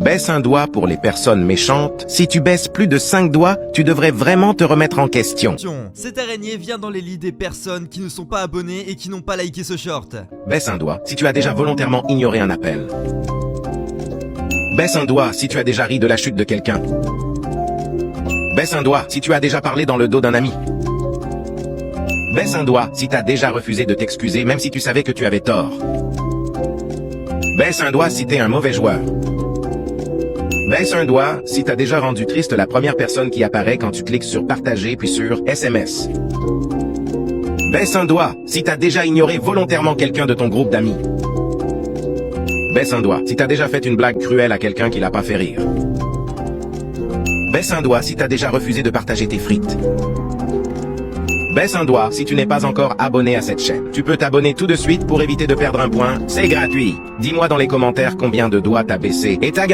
Baisse un doigt pour les personnes méchantes. Si tu baisses plus de 5 doigts, tu devrais vraiment te remettre en question. Attention, cette araignée vient dans les lits des personnes qui ne sont pas abonnées et qui n'ont pas liké ce short. Baisse un doigt si tu as déjà volontairement ignoré un appel. Baisse un doigt si tu as déjà ri de la chute de quelqu'un. Baisse un doigt si tu as déjà parlé dans le dos d'un ami. Baisse un doigt si tu as déjà refusé de t'excuser même si tu savais que tu avais tort. Baisse un doigt si t'es un mauvais joueur. Baisse un doigt si t'as déjà rendu triste la première personne qui apparaît quand tu cliques sur partager puis sur SMS. Baisse un doigt si t'as déjà ignoré volontairement quelqu'un de ton groupe d'amis. Baisse un doigt si t'as déjà fait une blague cruelle à quelqu'un qui l'a pas fait rire. Baisse un doigt si t'as déjà refusé de partager tes frites. Baisse un doigt si tu n'es pas encore abonné à cette chaîne. Tu peux t'abonner tout de suite pour éviter de perdre un point. C'est gratuit. Dis-moi dans les commentaires combien de doigts t'as baissé et tag